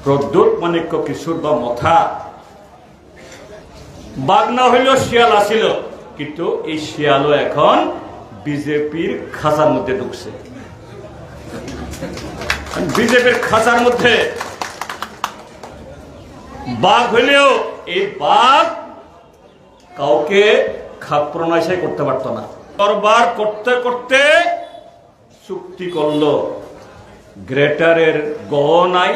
প্রদ্যোৎ মাণিক্য কিশোর বা মথা বাঘ না হইলেও শিয়াল আসিল, কিন্তু এই শিয়ালও এখন বিজেপির খাঁচার মধ্যে ঢুকছে। বিজেপির খাঁচার মধ্যে বাঘ হইলেও এই বাঘ কাউকে খাপ প্রণয়সাই করতে পারত না। দরবার করতে করতে চুক্তি করল, গ্রেটারের গ নাই,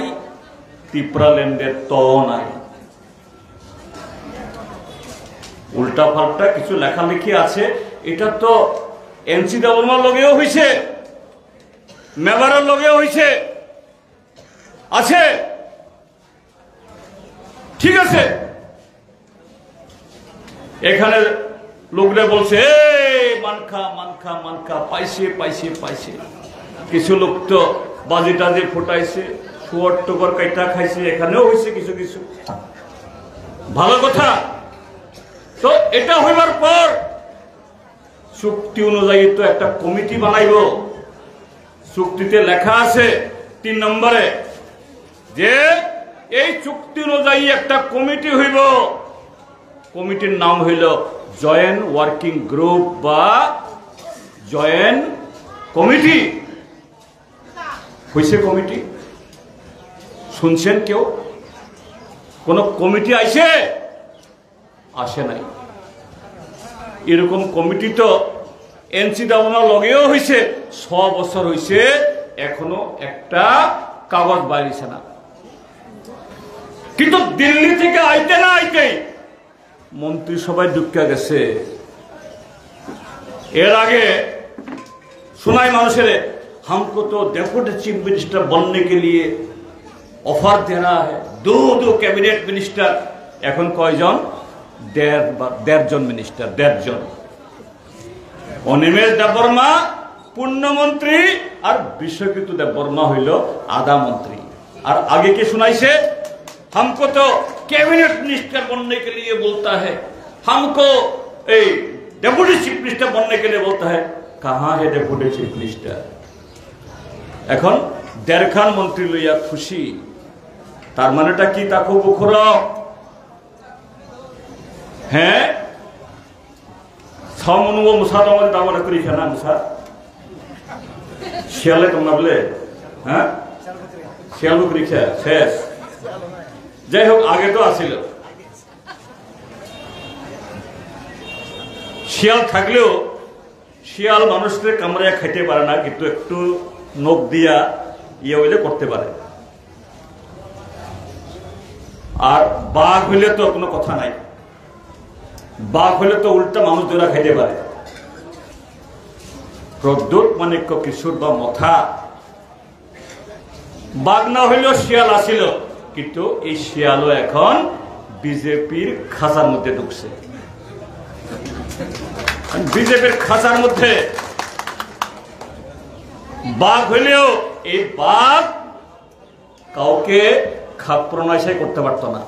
ত্রিপুরাল্যান্ডের ত নাই। উল্টা পাল্টা কিছু লেখালেখি আছে, এটা তো NCAA লগেও হয়েছে, মেবারের লগেও হয়েছে, আছে, ঠিক আছে। এখানে লোকরা বলছে মানখা মানখা মানখা, পাইছে পাইছে পাইছে। কিছু লোক তো বাজি টাজি ফুটাইছে, শুয়ার টুকর কাইটা খাইছে, এখানেও হয়েছে কিছু কিছু। ভালো কথা। তো এটা হইবার পর চুক্তি অনুযায়ী তো একটা কমিটি বানাইব। চুক্তিতে লেখা আছে 3 নম্বরে যে এই চুক্তি অনুযায়ী একটা কমিটি হইব। কমিটির নাম হইল জয়েন্ট ওয়ার্কিং গ্রুপ বা জয়েন্ট কমিটি। হইছে কমিটি? শুনছেন কেউ? কোন কমিটি আইছে? আসে নাই। এরকম কমিটি তো NCAA লগেও হয়েছে, 6 বছর হয়েছে, এখনো একটা কাগজ বাইরেছে না। কিন্তু দিল্লি থেকে আইতে না আইতে মন্ত্রিসভায় ঢুকে গেছে। এর আগে শোনাই মানুষের, हमको तो डेप्यूटी चीफ मिनिस्टर बनने के लिए ऑफर दे रहा है, दो कैबिनेट मिनिस्टर। এখন কয়জন? 1.5 জন মিনিস্টার, 1.5 জন। অনিমেষ দেববর্মা পূর্ণমন্ত্রী আর বিশ্বজিৎ দেববর্মা হইল আধা মন্ত্রী। আর আগে কি শুনাইছে? हमको तो कैबिनेट मिनिस्टर बनने के लिए बोलता है, हमको डेप्यूटी चीफ मिनिस्टर बनने के लिए बोलता है। कहाँ है डेप्यूटी चीफ मिनिस्टर? এখন 1.5 খান মন্ত্রী লইয়া খুশি। তার মানেটা কি? তা খুব বুখর। হ্যাঁ, ছমনুব মুসা তোমাদের দাবার করি খেনা মুসা শিয়ালে তোমরা বলে, হ্যাঁ শিয়াল বুকরি খেয়া শেষ। যাই হোক, আগে তো আসিল। শিয়াল থাকলেও শিয়াল মানুষদের কামড়াইয়া খাইতে পারে না, কিন্তু একটু নখ দিয়া ইয়ে হইলে করতে পারে। আর বাঘ হইলে তো কোনো কথা নাই, বাঘ হইলে তো উল্টা মানুষ ধরা খাইতে পারে। প্রদ্যোৎ মাণিক্য কিশোর বা মথা বাঘ না হইলেও শিয়াল আসিল, কিন্তু এই শিয়ালও এখন বিজেপির খাঁচার মধ্যে ঢুকছে। বিজেপির খাঁচার মধ্যে বাঘ হইলেও এই বাঘ কাউকে খাপ প্রণয়সাই করতে পারত না।